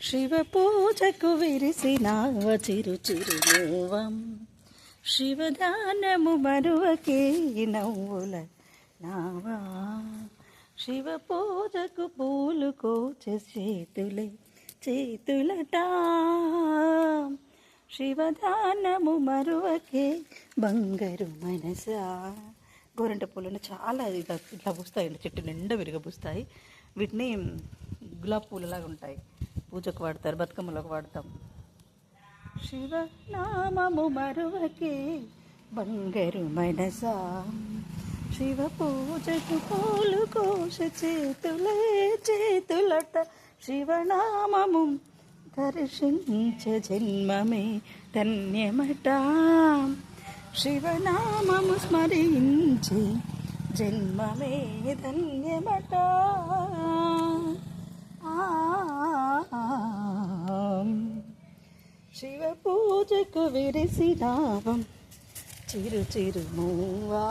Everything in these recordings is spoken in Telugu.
శివ పూజకు విరిసినావ చిరు చిరుమూవం శివదానము మరువకే నవ్వుల నావా శివ పూజకు పూలు కోచే చేతులట శివదానము మరువకే బంగారు మనసా. గోరంట పూలను చాలా ఇట్లా పూస్తాయండి, చెట్టు నిండా విరగబూస్తాయి. వీటిని గులాబీ పూలలాగా ఉంటాయి, పూజకు వాడతారు, బతుకమ్మలకు వాడతాం. శివనామము మరువకే బంగారు మనసా శివ పూజకు పూలు కోస చేతులట శివనామము దర్శించ జన్మమే ధన్యమట శివనామము స్మరించి జన్మమే ధన్యమట. శివ పూజకు విరిసినావం చిరు చిరుమూవా.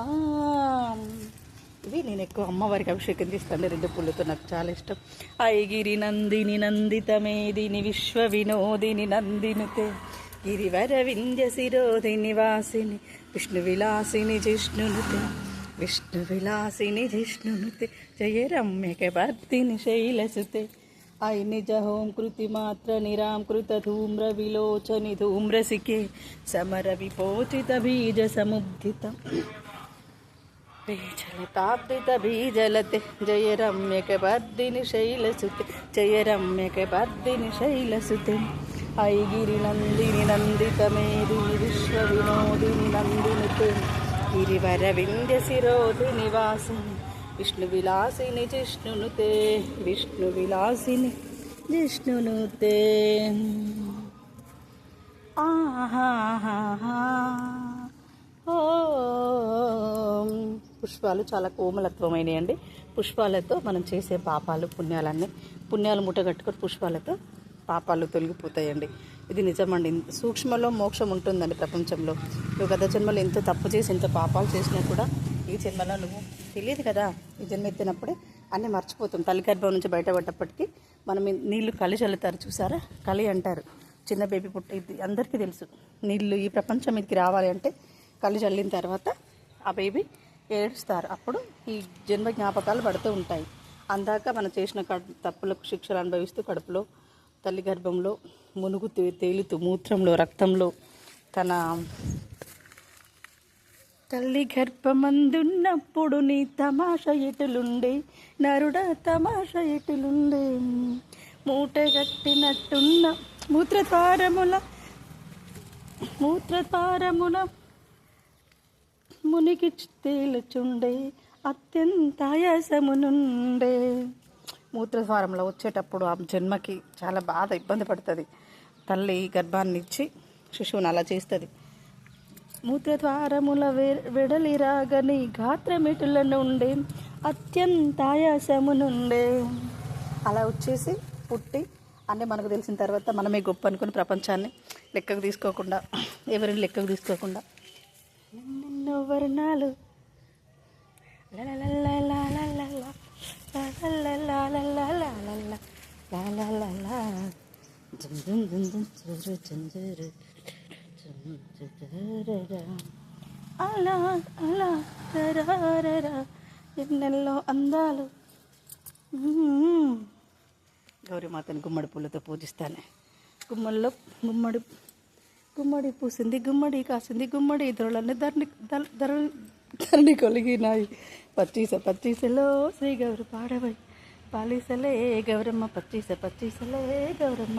ఇవి నేను ఎక్కువ అమ్మవారికి అభిషేకం చేస్తాను, 2 పూలతో నాకు చాలా ఇష్టం. ఐగిరి నందిని నందితమేదిని విశ్వ వినోదిని నందినుతే గిరివర వింధ్య శిరోధిని వాసిని విష్ణు విలాసిని జిష్ణునుతే విష్ణు విలాసిని జిష్ణునుతే జయ రమ్యక భర్తిని శైలసుతే ఐ నిజ హోం కృతి మాత్ర నిరాం కృత ధూమ్ర విలోచని ధూమ్రసికే సమర విపోచిత బీజ సముద్ధిత బీజలతాబ్దిత బీజలతే జయ రమ్యక భర్దిని శైలసుతే జయ రమ్యక భర్దిని శైలసుతే ఐగిరి నందిని నందితమేదిని విశ్వ వినోదిని నందినుతే గిరివర వింధ్య శిరోధిని వాసిని విష్ణు విలాసిని జిష్ణునుతే విష్ణు విలాసిని జిష్ణునుతే. పుష్పాలు చాలా కోమలత్వమైనవి అండి. పుష్పాలతో మనం చేసే పాపాలు పుణ్యాలు మూటగట్టుకొని పుష్పాలతో పాపాలు తొలగిపోతాయండి. ఇది నిజమండి. సూక్ష్మలో మోక్షం ఉంటుందండి ప్రపంచంలో. నువ్వు గత జన్మలో ఎంత తప్పు చేసి ఎంత పాపాలు చేసినా కూడా ఈ జన్మలో నువ్వు తెలియదు కదా, ఈ జన్మ ఎత్తినప్పుడే అన్నీ మర్చిపోతాం. తల్లి గర్భం నుంచి బయటపడ్డప్పటికీ మనం నీళ్ళు కలి చల్లుతారు చూసారా, కలి అంటారు. చిన్న బేబీ పుట్టి అందరికీ తెలుసు, నీళ్ళు ఈ ప్రపంచం మీదకి రావాలి అంటే కలి చల్లిన తర్వాత ఆ బేబీ ఏడుస్తారు. అప్పుడు ఈ జన్మ జ్ఞాపకాలు పడుతూ ఉంటాయి. అందాక మనం చేసిన తప్పులకు శిక్షలు అనుభవిస్తూ కడుపులో తల్లి గర్భంలో మునుగు తేలుతూ మూత్రంలో రక్తంలో తన తల్లి గర్భమందున్నప్పుడు నీ తమాష ఎటులుండే నరుడ తమాష ఎటులుండే మూటగట్టినట్టున్న మూత్రద్వారముల మునికి తేలుచుండే అత్యంత ఆయాసమునుండే. మూత్రద్వారంలో వచ్చేటప్పుడు ఆ జన్మకి చాలా బాధ ఇబ్బంది పడుతుంది. తల్లి గర్భాన్ని ఇచ్చి శిశువుని అలా చేస్తుంది. మూత్రద్వారముల వెడలిరాగని గాత్రమెటుల నుండే అత్యంత ఆయాసమునుండే. అలా వచ్చేసి పుట్టి అంటే మనకు తెలిసిన తర్వాత మనమే గొప్ప అనుకుని ప్రపంచాన్ని లెక్కకు తీసుకోకుండా ఎవరిని లెక్కకు తీసుకోకుండా ఎన్నెన్నో వర్ణాలు అలా అలా ఎన్నెల్లో అందాలు. గౌరీమాతని గుమ్మడి పూలతో పూజిస్తాను. గుమ్మల్లో గుమ్మడి పూసింది, గుమ్మడి కాసింది, గుమ్మడి ధరలన్నీ ధరణి కొలిగినాయి. పచ్చీసలో శ్రీ గౌరి పాడవై పాలీసలే గౌరమ్మ పచ్చీసలే గౌరమ్మ.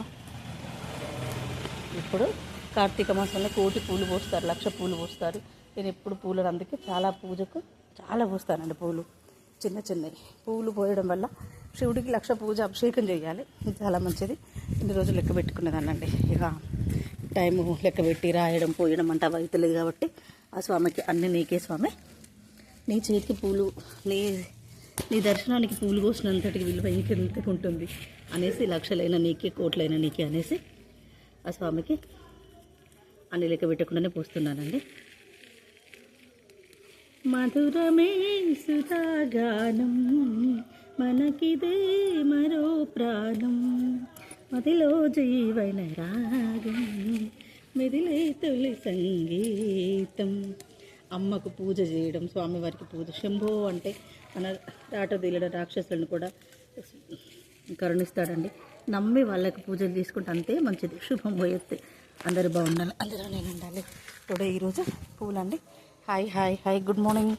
ఇప్పుడు కార్తీక మాసంలో 1,000 పూలు పోస్తారు, 1,00,000 పూలు పోస్తారు. నేను ఎప్పుడు పూలు అందుకే చాలా పూజకు చాలా పోస్తానండి. పూలు చిన్నవి పూలు పోయడం వల్ల శివుడికి 1,00,000 పూజ అభిషేకం చేయాలి, చాలా మంచిది. ఇన్ని రోజులు లెక్క పెట్టుకునేదానండి. ఇక టైము లెక్క పెట్టి రాయడం పోయడం అంటే అవుతలేదు కాబట్టి ఆ స్వామికి అన్ని నీకే స్వామి, నీ చేతికి పూలు నీ దర్శనానికి పూలు కోసినంతటికి విలువ ఇంకెంతకు ఉంటుంది అనేసి 1,00,000 నీకే 1,00,000 నీకే అనేసి ఆ స్వామికి అన్ని లెక్క పెట్టకుండానే పోస్తున్నానండి. మధురమే సుధాగానం మనకిదే మరో ప్రాణం మదిలో జీవన రాగం మెదిలే తొలి సంగీతం. అమ్మకు పూజ చేయడం, స్వామివారికి పూజ. శంభో అంటే మన రాటదీలడ రాక్షసులను కూడా కరుణిస్తాడండి. నమ్మి వాళ్ళకి పూజలు తీసుకుంటే అంతే మంచిది, శుభం పోయేస్తే. అందరూ బాగుండాలి, అందరూ నేను ఉండాలి. టుడే ఈరోజు పూలండి. Hi hi hi, good morning.